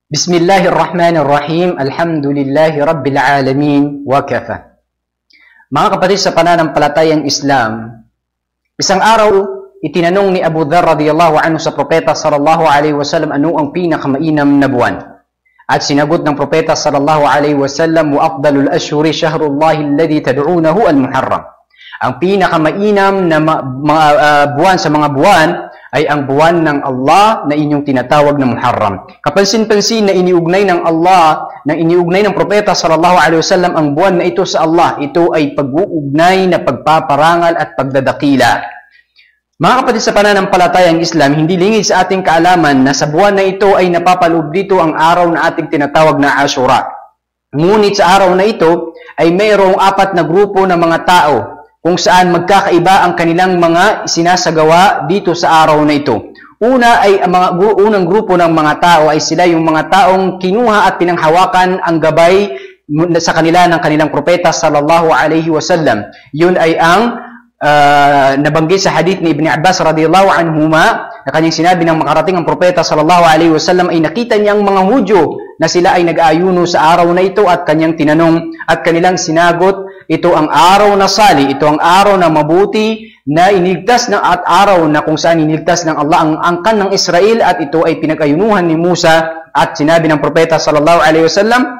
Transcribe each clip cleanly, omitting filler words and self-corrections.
Bismillahirrahmanirrahim. Alhamdulillahi Rabbil Alamin wa kafa. Mga kapatid sa pananampalatayang Islam, isang araw itinanong ni Abu Dharr radiyallahu anhu sa propeta sallallahu alaihi wasallam ano ang pinakamainam na buwan. At sinagot ng propeta sallallahu alaihi wasallam, wa afdalul ashhuri shahrullahi alladhi tad'unahu al-Muharram. Ang pinakamainam na buwan sa mga buwan ay ang buwan ng Allah na inyong tinatawag na Muharram. Kapansin-pansin na iniugnay ng Allah, na iniugnay ng propeta sallallahu alaihi wasallam ang buwan na ito sa Allah. Ito ay pag-uugnay na pagpaparangal at pagdadakila. Mga kapatid sa pananampalatayang Islam, hindi lingid sa ating kaalaman na sa buwan na ito ay napapaloob dito ang araw na ating tinatawag na Ashura. Ngunit sa araw na ito ay mayroong 4 na grupo ng mga tao kung saan magkakaiba ang kanilang mga sinasagawa dito sa araw na ito. Una ay ang unang grupo ng mga tao ay sila yung mga taong kinuha at pinanghawakan ang gabay sa kanila ng kanilang propeta sallallahu alaihi wasallam. Yun ay ang nabanggit sa hadith ni Ibn Abbas radiyallahu anhuma na kanyang sinabi ng makarating ang propeta sallallahu alaihi wasallam ay nakita niyang mga Hudyo na sila ay nag-aayuno sa araw na ito at kanyang tinanong at kanilang sinagot, ito ang araw na sali, ito ang araw na mabuti na iniligtas ng at araw na kung saan iniligtas ng Allah ang angkan ng Israel at ito ay pinag-ayunuhan ni Musa at sinabi ng propeta sallallahu alaihi wasallam,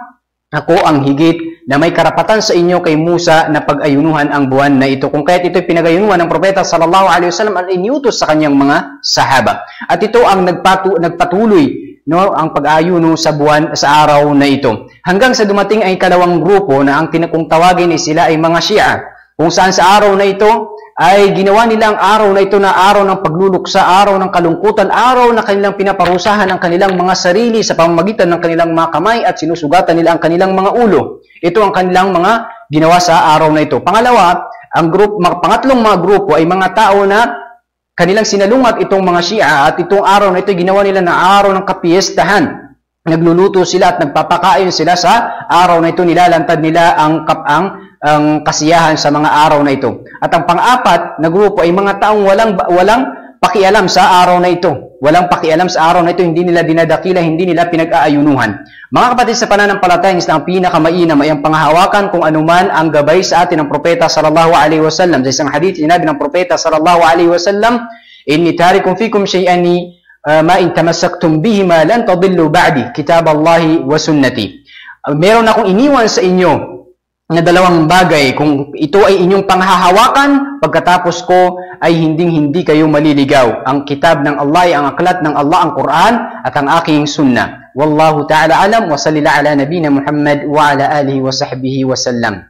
ako ang higit na may karapatan sa inyo kay Musa na pag-ayunuhan ang buwan na ito. Kung kaya't ito ay pinag-ayunuhan ng propeta sallallahu alaihi wasallam at iniutos sa kanyang mga sahaba. At ito ang nagpatuloy ang pag-ayuno sa buwan sa araw na ito. Hanggang sa dumating ay kalawang grupo na ang kung tawagin ay sila ay mga Shia. Kung saan sa araw na ito ay ginawa nila ang araw na ito na araw ng pagluluksa, araw ng kalungkutan, araw na kanilang pinaparusahan ang kanilang mga sarili sa pamamagitan ng kanilang mga kamay at sinusugatan nila ang kanilang mga ulo. Ito ang kanilang mga ginawa sa araw na ito. Pangalawa, pangatlong mga grupo ay mga tao na kanilang sinalungat itong mga Shia at itong araw na ito ginawa nila na araw ng kapiestahan. Nagluluto sila at nagpapakain sila sa araw na ito, nilalantad nila ang kasiyahan sa mga araw na ito. At ang pang-apat na grupo ay mga taong walang pakialam sa araw na ito. Walang pakialam sa araw na ito, hindi nila dinadakila, hindi nila pinag-aayunuhan. Mga kapatid sa pananampalatayang Islam, ang pinakamainam ay ang panghahawakan kung anuman ang gabay sa atin ng propeta sallallahu alaihi wasallam. Sa isang hadith, sinabi ng propeta sallallahu alaihi wasallam, inni tarikum fikum shay'ani ma in tamassaktum bihima lan tadillu ba'di, kitaballahi wa sunnati. Meron akong iniwan sa inyo na 2 bagay, kung ito ay inyong panghahawakan, pagkatapos ko ay hindi kayo maliligaw. Ang kitab ng Allah ay ang aklat ng Allah, ang Quran at ang aking sunnah. Wallahu ta'ala alam wa sallallahu ala nabina Muhammad wa ala alihi wa sahbihi wa sallam.